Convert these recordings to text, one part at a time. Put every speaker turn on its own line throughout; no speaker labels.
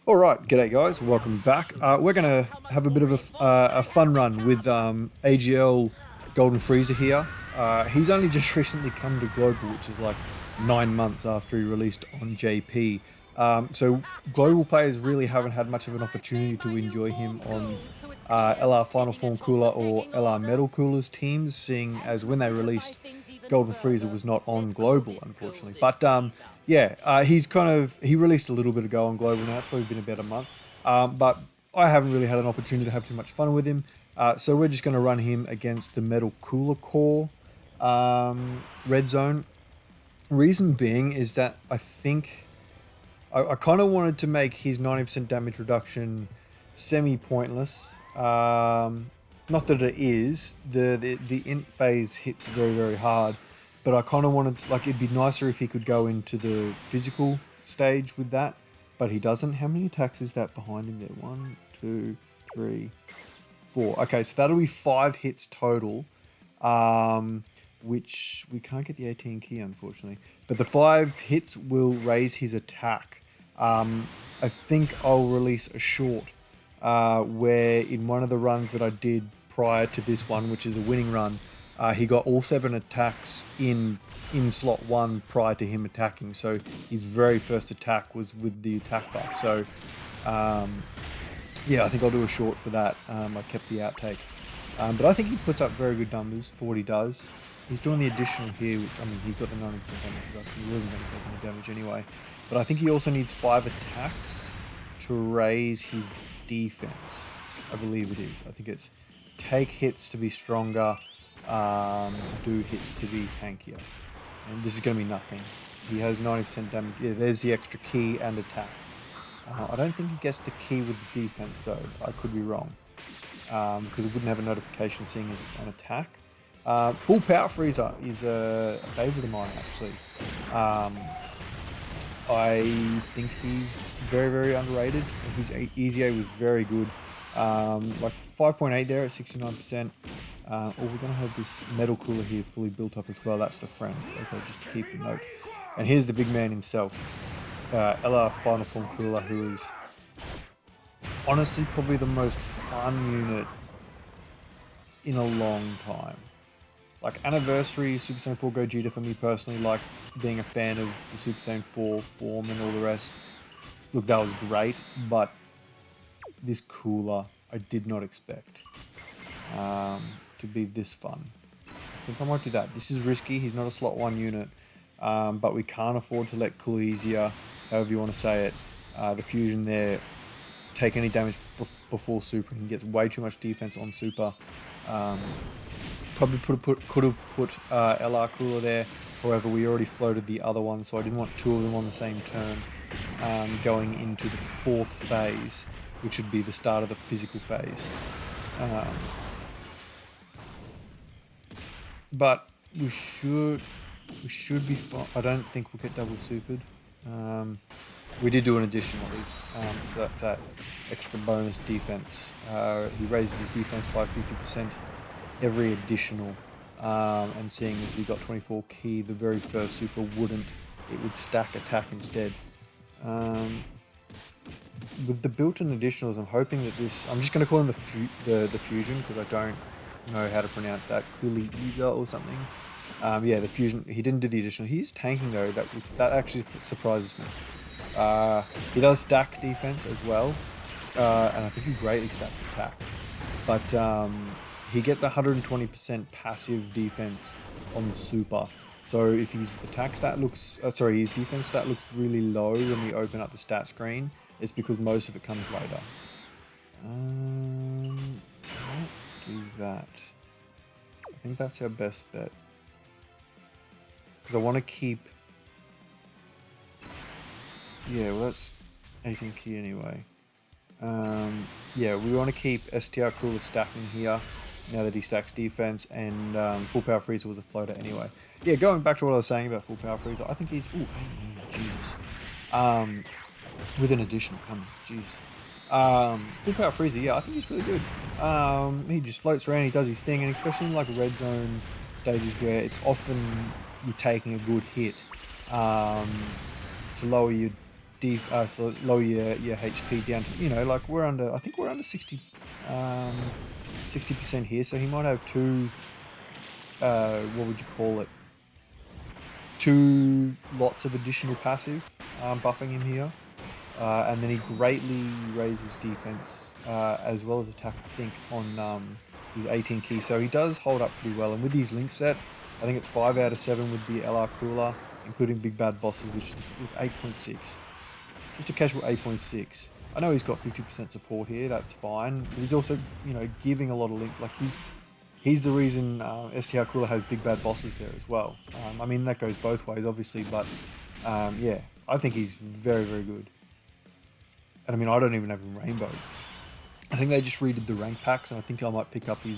Alright, g'day guys, welcome back. We're going to have a bit of a fun run with AGL Golden Frieza here. He's only just recently come to Global, which is like 9 months after he released on JP. So Global players really haven't had much of an opportunity to enjoy him on LR Final Form Cooler or LR Metal Coolers teams, seeing as when they released Golden Frieza was not on Global, unfortunately. But yeah, he released a little bit ago on Global now. It's probably been about a month. But I haven't really had an opportunity to have too much fun with him. So we're just going to run him against the Metal Cooler Core Red Zone. Reason being is that I think I kind of wanted to make his 90% damage reduction semi-pointless. Not that it is. The int phase hits very, very hard. But I kind of wanted, it'd be nicer if he could go into the physical stage with that. But he doesn't. How many attacks is that behind him there? 1, 2, 3, 4. Okay, so that'll be 5 hits total. Which we can't get the 18 key, unfortunately. But the 5 hits will raise his attack. I think I'll release a short where in one of the runs that I did prior to this one, which is a winning run, he got all 7 attacks in slot 1 prior to him attacking. So his very first attack was with the attack buff. So yeah, I think I'll do a short for that. I kept the outtake. But I think he puts up very good numbers for what he does. He's doing the additional here, which, I mean, he's got the 90% damage reduction. He wasn't going to take any damage anyway. But I think he also needs 5 attacks to raise his defense. I believe it is. I think it's take hits to be stronger, do hits to be tankier. And this is going to be nothing. He has 90% damage. Yeah, there's the extra key and attack. I don't think he gets the key with the defense, though. I could be wrong. Because it wouldn't have a notification seeing as it's on attack. Full Power Frieza is a favourite of mine, actually. I think he's very, very underrated. His EZA was very good. Like 5.8 there at 69%. We're going to have this Metal Cooler here fully built up as well. That's the friend. Okay, just to keep a note. And here's the big man himself. LR Final Form Cooler, who is honestly probably the most fun unit in a long time. Like Anniversary, Super Saiyan 4 Gogeta for me personally, like being a fan of the Super Saiyan 4 form and all the rest. Look, that was great, but this cooler I did not expect to be this fun. I think I might do that. This is risky, he's not a slot 1 unit, but we can't afford to let Cool Easier, however you want to say it, the fusion there, take any damage before Super. He gets way too much defense on Super. Probably could have put LR Cooler there. However, we already floated the other one, so I didn't want 2 of them on the same turn going into the 4th phase, which would be the start of the physical phase. But we should be fine. I don't think we'll get double supered. We did do an addition at least, so that's that extra bonus defense. He raises his defense by 50%. Every additional, and seeing as we got 24 key, the very first super wouldn't, it would stack attack instead. With the built-in additionals, I'm hoping that this, I'm just going to call him the fusion because I don't know how to pronounce that, Kuliiza or something. Yeah, the fusion, he didn't do the additional. He's tanking though, that actually surprises me. He does stack defense as well, and I think he greatly stacks attack. But he gets 120% passive defense on super. So if his attack stat looks, his defense stat looks really low when we open up the stat screen, it's because most of it comes later. I won't do that. I think that's our best bet. Because I want to keep, yeah, well that's 18 key anyway. Yeah, we want to keep STR Cooler stacking here. Now that he stacks defense, and Full Power Frieza was a floater anyway. Yeah, going back to what I was saying about Full Power Frieza, I think he's... Ooh, Jesus. With an additional coming, jeez. Full Power Frieza, yeah, I think he's really good. He just floats around, he does his thing, and especially in like red zone stages where it's often you're taking a good hit to lower your so lower your HP down to, you know, like we're under, I think we're under 60, 60% here. So he might have two, what would you call it? Two lots of additional passive buffing him here. And then he greatly raises defense as well as attack, I think, on his 18 key. So he does hold up pretty well. And with his link set, I think it's 5 out of 7 with the LR Cooler, including Big Bad Bosses, which is 8.6. Just a casual 8.6. I know he's got 50% support here, that's fine. But he's also, you know, giving a lot of links. Like he's the reason STR Cooler has Big Bad Bosses there as well. I mean, that goes both ways, obviously, but yeah, I think he's very, very good. And I mean, I don't even have a Rainbow. I think they just redid the rank packs, and I think I might pick up his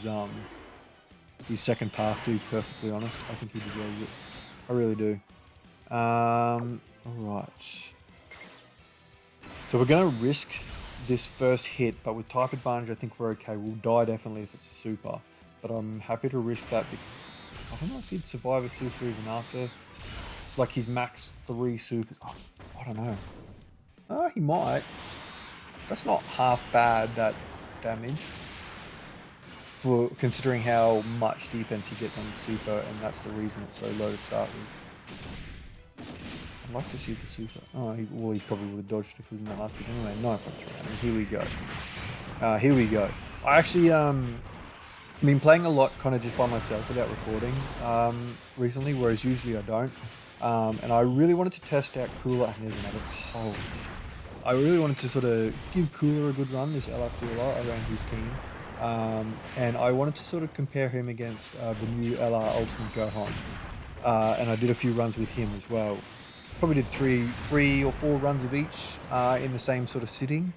second path, to be perfectly honest. I think he deserves it. I really do. Alright. So we're going to risk this first hit, but with type advantage, I think we're okay. We'll die definitely if it's a super, but I'm happy to risk that. I don't know if he'd survive a super even after. Like his max 3 supers. Oh, I don't know. Oh, he might. That's not half bad, that damage, for considering how much defense he gets on the super, and that's the reason it's so low to start with. I'd like to see the super. Oh, well, he probably would have dodged if he was in that last bit. Anyway, 9.3. And here we go. Here we go. I actually been playing a lot kind of just by myself without recording recently, whereas usually I don't. And I really wanted to test out Cooler, and there's another. Holy shit. I really wanted to sort of give Cooler a good run, this LR Cooler, around his team. And I wanted to sort of compare him against the new LR Ultimate Gohan. And I did a few runs with him as well. Probably did three or four runs of each in the same sort of sitting.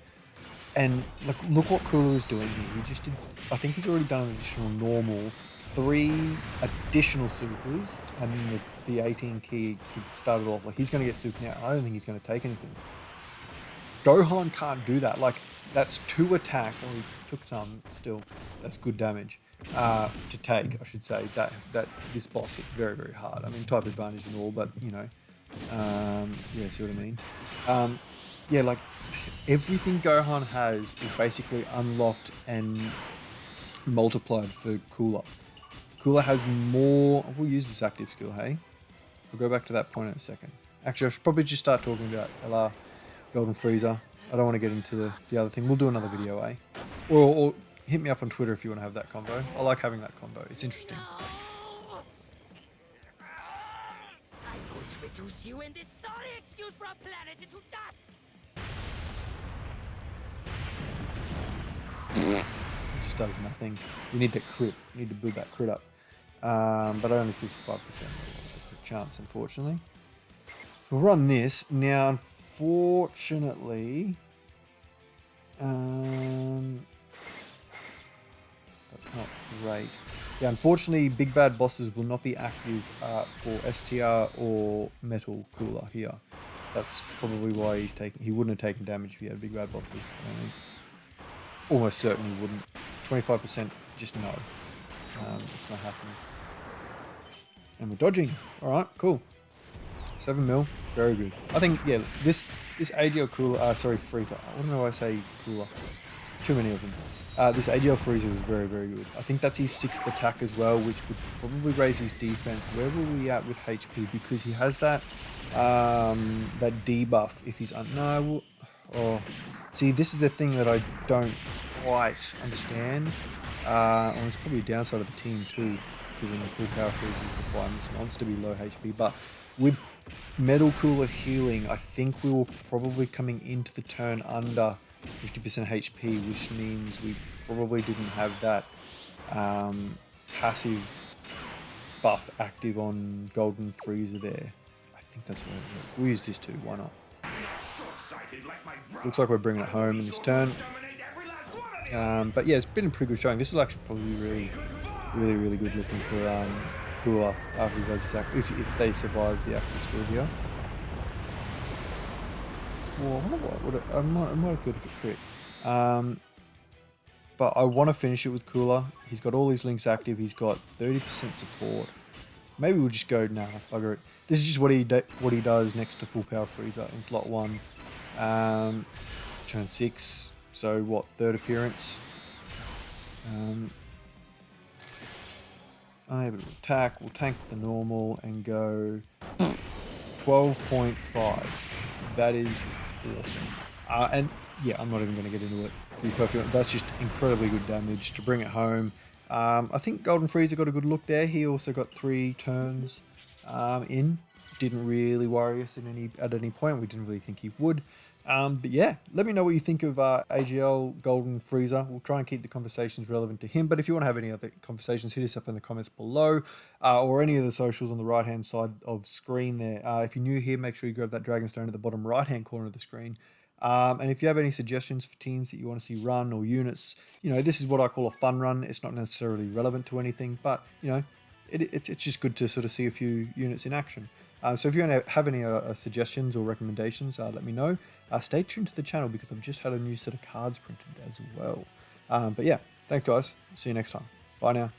And look what Cooler is doing here. He just did, I think he's already done an additional normal, 3 additional supers, and then the 18 key to start it off. Like, he's going to get super now. I don't think he's going to take anything. Gohan can't do that. Like, that's 2 attacks. Oh, he took some still. That's good damage to take, I should say. That this boss hits very, very hard. I mean, type advantage and all, but, you know. Yeah, see what I mean? Yeah, like, everything Gohan has is basically unlocked and multiplied for Cooler. Cooler has more. We'll use this active skill, hey? We'll go back to that point in a second. Actually, I should probably just start talking about LR Golden Frieza. I don't want to get into the other thing. We'll do another video, eh? Or hit me up on Twitter if you want to have that combo. I like having that combo. It's interesting.
I'm going to reduce you in this sorry excuse for a planet into dust.
It just does nothing. You need that crit. You need to build that crit up. But only 55% of the crit chance, unfortunately. So we'll run this. Now, unfortunately, that's not great. Yeah, unfortunately, Big Bad Bosses will not be active for STR or Metal Cooler here. That's probably why he wouldn't have taken damage if he had Big Bad Bosses. I mean, almost certainly wouldn't. 25%, just no. It's not happening. And we're dodging. Alright, cool. 7 mil, very good. I think, yeah, this AGL Cooler, sorry, Frieza. I don't know why I say Cooler. Too many of them. This AGL Frieza is very, very good. I think that's his 6th attack as well, which would probably raise his defense. Where will we at with HP? Because he has that that debuff if he's see, this is the thing that I don't quite understand. And it's probably a downside of the team too, given the full power Frieza's requirements wants to be low HP. But with Metal Cooler healing, I think we will probably coming into the turn under 50% HP, which means we probably didn't have that passive buff active on Golden Frieza there. I think that's what we'll use this too, why not? Looks like we're bringing it home in this turn. But yeah, it's been a pretty good showing. This was actually probably really good looking for Cooler after he does his if they survive the active skill here. Well, I might have killed if it crit. But I want to finish it with Cooler. He's got all his links active. He's got 30% support. Maybe we'll just go, nah, bugger it. This is just what he does next to full power Frieza in slot 1. Turn 6, so what, third appearance. Unable to attack, we'll tank the normal and go 12.5. That is awesome. And yeah, I'm not even going to get into it. To be perfectly honest, that's just incredibly good damage to bring it home. I think Golden Frieza got a good look there. He also got 3 turns in. Didn't really worry us at any point. We didn't really think he would. But yeah, let me know what you think of AGL Golden Frieza. We'll try and keep the conversations relevant to him. But if you want to have any other conversations, hit us up in the comments below or any of the socials on the right-hand side of screen there. If you're new here, make sure you grab that Dragonstone at the bottom right-hand corner of the screen. And if you have any suggestions for teams that you want to see run or units, this is what I call a fun run. It's not necessarily relevant to anything, but, it's just good to sort of see a few units in action. So if you have any suggestions or recommendations, let me know. Stay tuned to the channel because I've just had a new set of cards printed as well. But yeah, thanks guys. See you next time. Bye now.